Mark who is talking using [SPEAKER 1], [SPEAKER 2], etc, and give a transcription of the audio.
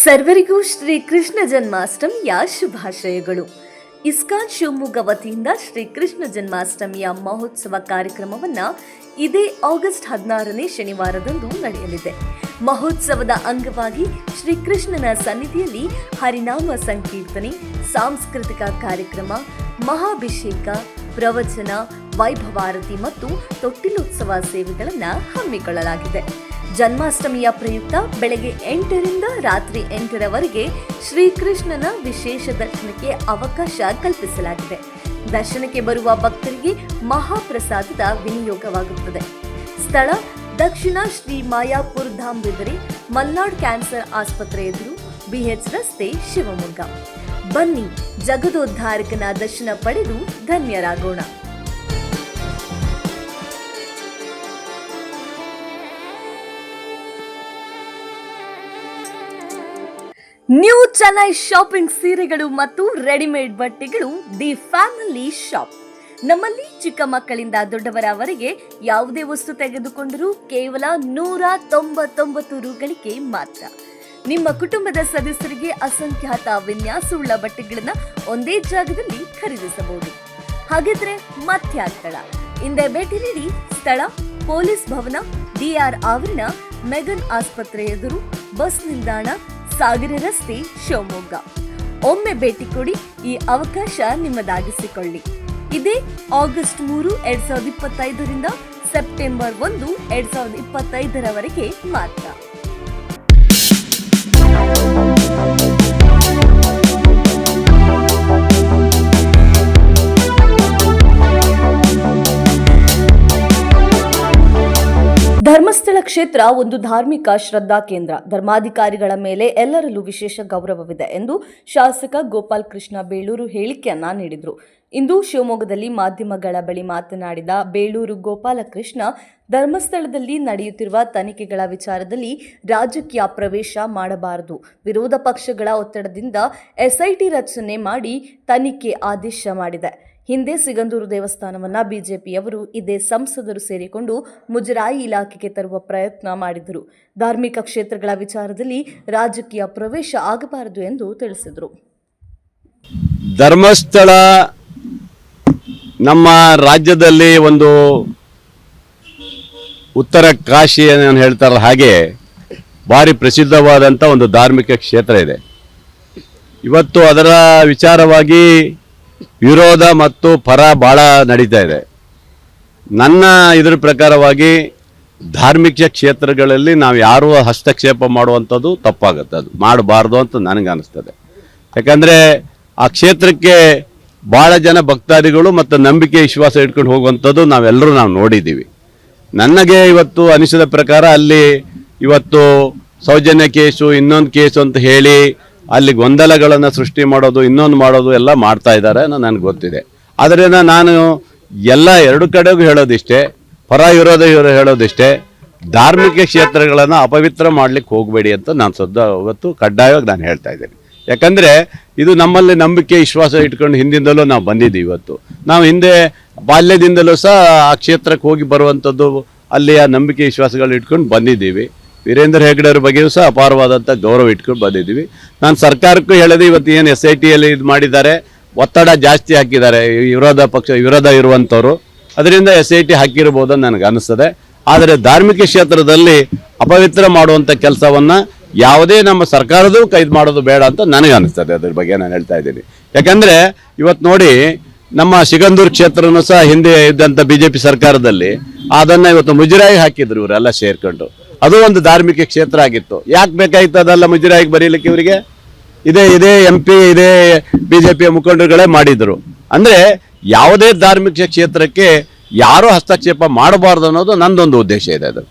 [SPEAKER 1] ಸರ್ವರಿಗೂ ಶ್ರೀ ಕೃಷ್ಣ ಜನ್ಮಾಷ್ಟಮಿಯ ಶುಭಾಶಯಗಳು. ಇಸ್ಕಾನ್ ಶಿವಮೊಗ್ಗ ವತಿಯಿಂದ ಶ್ರೀ ಕೃಷ್ಣ ಜನ್ಮಾಷ್ಟಮಿಯ ಮಹೋತ್ಸವ ಕಾರ್ಯಕ್ರಮವನ್ನ ಇದೇ ಆಗಸ್ಟ್ 16ನೇ ಶನಿವಾರದಂದು ನಡೆಯಲಿದೆ. ಮಹೋತ್ಸವದ ಅಂಗವಾಗಿ ಶ್ರೀಕೃಷ್ಣನ ಸನ್ನಿಧಿಯಲ್ಲಿ ಹರಿನಾಮ ಸಂಕೀರ್ತನೆ, ಸಾಂಸ್ಕೃತಿಕ ಕಾರ್ಯಕ್ರಮ, ಮಹಾಭಿಷೇಕ, ಪ್ರವಚನ, ವೈಭವಾರತಿ ಮತ್ತು ತೊಟ್ಟಿಲೋತ್ಸವ ಸೇವೆಗಳನ್ನು ಹಮ್ಮಿಕೊಳ್ಳಲಾಗಿದೆ. ಜನ್ಮಾಷ್ಟಮಿಯ ಪ್ರಯುಕ್ತ ಬೆಳಗ್ಗೆ 8ರಿಂದ ರಾತ್ರಿ 8ರವರೆಗೆ ಶ್ರೀಕೃಷ್ಣನ ವಿಶೇಷ ದರ್ಶನಕ್ಕೆ ಅವಕಾಶ ಕಲ್ಪಿಸಲಾಗಿದೆ. ದರ್ಶನಕ್ಕೆ ಬರುವ ಭಕ್ತರಿಗೆ ಮಹಾಪ್ರಸಾದದ ವಿನಿಯೋಗವಾಗುತ್ತದೆ. ಸ್ಥಳ ದಕ್ಷಿಣ ಶ್ರೀ ಮಾಯಾಪುರ್ ಧಾಮ್ ಬಿದರೆ, ಮಲ್ನಾಡ್ ಕ್ಯಾನ್ಸರ್ ಆಸ್ಪತ್ರೆ ಎದುರು, BH ರಸ್ತೆ, ಶಿವಮೊಗ್ಗ. ಬನ್ನಿ, ಜಗದೋದ್ಧಾರಕನ ದರ್ಶನ ಪಡೆದು ಧನ್ಯರಾಗೋಣ. ನ್ಯೂ ಚೆನ್ನೈ ಶಾಪಿಂಗ್ ಸೀರೆಗಳು ಮತ್ತು ರೆಡಿಮೇಡ್ ಬಟ್ಟೆಗಳು ದಿ ಫ್ಯಾಮಿಲಿ ಶಾಪ್. ನಮ್ಮಲ್ಲಿ ಚಿಕ್ಕ ಮಕ್ಕಳಿಂದ ದೊಡ್ಡವರವರೆಗೆ ಯಾವುದೇ ವಸ್ತು ತೆಗೆದುಕೊಂಡರೂ ಕೇವಲ 199 ರೂಗಳಿಗೆ ಮಾತ್ರ. ನಿಮ್ಮ ಕುಟುಂಬದ ಸದಸ್ಯರಿಗೆ ಅಸಂಖ್ಯಾತ ವಿನ್ಯಾಸವುಳ್ಳ ಬಟ್ಟೆಗಳನ್ನ ಒಂದೇ ಜಾಗದಲ್ಲಿ ಖರೀದಿಸಬಹುದು. ಹಾಗಿದ್ರೆ ಮತ್ಯಾಗ್ತಳ, ಹಿಂದೆ ಭೇಟಿ ನೀಡಿ. ಸ್ಥಳ ಪೊಲೀಸ್ ಭವನ, DR ಆವರಣ, ಮೆಗನ್ ಆಸ್ಪತ್ರೆ ಎದುರು, ಬಸ್ ನಿಲ್ದಾಣ, ಸಾಗರ ರಸ್ತೆ, ಶಿವಮೊಗ್ಗ. ಒಮ್ಮೆ ಭೇಟಿ ಕೊಡಿ, ಈ ಅವಕಾಶ ನಿಮ್ಮದಾಗಿಸಿಕೊಳ್ಳಿ. ಇದೇ ಆಗಸ್ಟ್ 3, 2025ರಿಂದ ಸೆಪ್ಟೆಂಬರ್ 1, 2025ರವರೆಗೆ ಮಾತ್ರ. ಧರ್ಮಸ್ಥಳ ಕ್ಷೇತ್ರ ಒಂದು ಧಾರ್ಮಿಕ ಶ್ರದ್ಧಾ ಕೇಂದ್ರ. ಧರ್ಮಾಧಿಕಾರಿಗಳ ಮೇಲೆ ಎಲ್ಲರಲ್ಲೂ ವಿಶೇಷ ಗೌರವವಿದೆ ಎಂದು ಶಾಸಕ ಗೋಪಾಲ್ ಕೃಷ್ಣ ಬೇಳೂರು ಹೇಳಿಕೆಯನ್ನ ನೀಡಿದರು. ಇಂದು ಶಿವಮೊಗ್ಗದಲ್ಲಿ ಮಾಧ್ಯಮಗಳ ಬಳಿ ಮಾತನಾಡಿದ ಬೇಳೂರು ಗೋಪಾಲಕೃಷ್ಣ, ಧರ್ಮಸ್ಥಳದಲ್ಲಿ ನಡೆಯುತ್ತಿರುವ ತನಿಖೆಗಳ ವಿಚಾರದಲ್ಲಿ ರಾಜಕೀಯ ಪ್ರವೇಶ ಮಾಡಬಾರದು. ವಿರೋಧ ಪಕ್ಷಗಳ ಒತ್ತಡದಿಂದ SIT ರಚನೆ ಮಾಡಿ ತನಿಖೆ ಆದೇಶ ಮಾಡಿದೆ. ಹಿಂದೆ ಸಿಗಂದೂರು ದೇವಸ್ಥಾನವನ್ನ ಬಿಜೆಪಿಯವರು ಇದೇ ಸಂಸದರು ಸೇರಿಕೊಂಡು ಮುಜರಾಯಿ ಇಲಾಖೆಗೆ ತರುವ ಪ್ರಯತ್ನ ಮಾಡಿದರು. ಧಾರ್ಮಿಕ ಕ್ಷೇತ್ರಗಳ ವಿಚಾರದಲ್ಲಿ ರಾಜಕೀಯ ಪ್ರವೇಶ ಆಗಬಾರದು ಎಂದು ತಿಳಿಸಿದರು.
[SPEAKER 2] ಧರ್ಮಸ್ಥಳ ನಮ್ಮ ರಾಜ್ಯದಲ್ಲಿ ಒಂದು ಉತ್ತರ ಕಾಶಿ ಏನು ಹೇಳ್ತಾರಲ್ಲ ಹಾಗೆ ಭಾರಿ ಪ್ರಸಿದ್ಧವಾದಂಥ ಒಂದು ಧಾರ್ಮಿಕ ಕ್ಷೇತ್ರ ಇದೆ. ಇವತ್ತು ಅದರ ವಿಚಾರವಾಗಿ ವಿರೋಧ ಮತ್ತು ಪರ ಭಾಳ ನಡೀತಾ ಇದೆ. ನನ್ನ ಇದರ ಪ್ರಕಾರವಾಗಿ ಧಾರ್ಮಿಕ ಕ್ಷೇತ್ರಗಳಲ್ಲಿ ನಾವು ಯಾರೂ ಹಸ್ತಕ್ಷೇಪ ಮಾಡುವಂಥದ್ದು ತಪ್ಪಾಗುತ್ತೆ, ಅದು ಮಾಡಬಾರ್ದು ಅಂತ ನನಗೆ ಅನಿಸ್ತದೆ. ಯಾಕಂದರೆ ಆ ಕ್ಷೇತ್ರಕ್ಕೆ ಭಾಳ ಜನ ಭಕ್ತಾದಿಗಳು ಮತ್ತು ನಂಬಿಕೆ ವಿಶ್ವಾಸ ಇಟ್ಕೊಂಡು ಹೋಗುವಂಥದ್ದು ನಾವೆಲ್ಲರೂ ನೋಡಿದ್ದೀವಿ. ನನಗೆ ಇವತ್ತು ಅನಿಸಿದ ಪ್ರಕಾರ ಅಲ್ಲಿ ಇವತ್ತು ಸೌಜನ್ಯ ಕೇಸು, ಇನ್ನೊಂದು ಕೇಸು ಅಂತ ಹೇಳಿ ಅಲ್ಲಿ ಗೊಂದಲಗಳನ್ನು ಸೃಷ್ಟಿ ಮಾಡೋದು, ಇನ್ನೊಂದು ಮಾಡೋದು ಎಲ್ಲ ಮಾಡ್ತಾ ಇದ್ದಾರೆ ನನಗೆ ಗೊತ್ತಿದೆ. ಆದ್ದರಿಂದ ನಾನು ಎರಡು ಕಡೆಗೂ ಹೇಳೋದಿಷ್ಟೇ, ಪರ ವಿರೋಧ ಹೇಳೋದಿಷ್ಟೇ, ಧಾರ್ಮಿಕ ಕ್ಷೇತ್ರಗಳನ್ನು ಅಪವಿತ್ರ ಮಾಡಲಿಕ್ಕೆ ಹೋಗಬೇಡಿ ಅಂತ ನಾನು ಇವತ್ತು ಕಡ್ಡಾಯವಾಗಿ ನಾನು ಹೇಳ್ತಾ ಇದ್ದೀನಿ. ಯಾಕಂದರೆ ಇದು ನಮ್ಮಲ್ಲಿ ನಂಬಿಕೆ ವಿಶ್ವಾಸ ಇಟ್ಕೊಂಡು ಹಿಂದಿಂದಲೂ ನಾವು ಬಂದಿದ್ದೀವಿ. ಇವತ್ತು ನಾವು ಹಿಂದೆ ಬಾಲ್ಯದಿಂದಲೂ ಸಹ ಆ ಕ್ಷೇತ್ರಕ್ಕೆ ಹೋಗಿ ಬರುವಂಥದ್ದು, ಅಲ್ಲಿಯ ನಂಬಿಕೆ ವಿಶ್ವಾಸಗಳು ಇಟ್ಕೊಂಡು ಬಂದಿದ್ದೀವಿ. ವೀರೇಂದ್ರ ಹೆಗ್ಗಡೆಯವ್ರ ಬಗ್ಗೆಯೂ ಸಹ ಅಪಾರವಾದಂಥ ಗೌರವ ಇಟ್ಕೊಂಡು ಬಂದಿದ್ದೀವಿ. ನಾನು ಸರ್ಕಾರಕ್ಕೂ ಹೇಳಿದೆ, ಇವತ್ತು ಏನು SITಯಲ್ಲಿ ಇದು ಮಾಡಿದ್ದಾರೆ, ಒತ್ತಡ ಜಾಸ್ತಿ ಹಾಕಿದ್ದಾರೆ ವಿರೋಧ ಇರುವಂಥವ್ರು, ಅದರಿಂದ SIT ಹಾಕಿರ್ಬೋದು ಅಂತ ನನಗೆ ಅನಿಸ್ತದೆ. ಆದರೆ ಧಾರ್ಮಿಕ ಕ್ಷೇತ್ರದಲ್ಲಿ ಅಪವಿತ್ರ ಮಾಡುವಂಥ ಕೆಲಸವನ್ನು ಯಾವುದೇ ನಮ್ಮ ಸರ್ಕಾರದೂ ಕೈದು ಮಾಡೋದು ಬೇಡ ಅಂತ ನನಗೆ ಅನಿಸ್ತದೆ. ಅದ್ರ ಬಗ್ಗೆ ನಾನು ಹೇಳ್ತಾ ಇದ್ದೀನಿ. ಯಾಕಂದರೆ ಇವತ್ತು ನೋಡಿ, ನಮ್ಮ ಸಿಗಂದೂರು ಕ್ಷೇತ್ರನೂ ಸಹ ಹಿಂದೆ ಇದ್ದಂಥ BJP ಸರ್ಕಾರದಲ್ಲಿ ಅದನ್ನು ಇವತ್ತು ಮುಜರಾಯಿ ಹಾಕಿದ್ರು ಇವರೆಲ್ಲ ಸೇರ್ಕೊಂಡು. ಅದು ಒಂದು ಧಾರ್ಮಿಕ ಕ್ಷೇತ್ರ ಆಗಿತ್ತು. ಯಾಕೆ ಬೇಕಾಗಿತ್ತು ಅದೆಲ್ಲ ಮುಜರಾಯಿಗೆ ಬರೀಲಿಕ್ಕೆ? ಇವರಿಗೆ ಇದೇ MP, ಇದೇ BJPಯ ಮುಖಂಡರುಗಳೇ ಮಾಡಿದರು. ಅಂದರೆ ಯಾವುದೇ ಧಾರ್ಮಿಕ ಕ್ಷೇತ್ರಕ್ಕೆ ಯಾರೂ ಹಸ್ತಕ್ಷೇಪ ಮಾಡಬಾರ್ದು ಅನ್ನೋದು ನಂದೊಂದು ಉದ್ದೇಶ ಇದೆ. ಅದು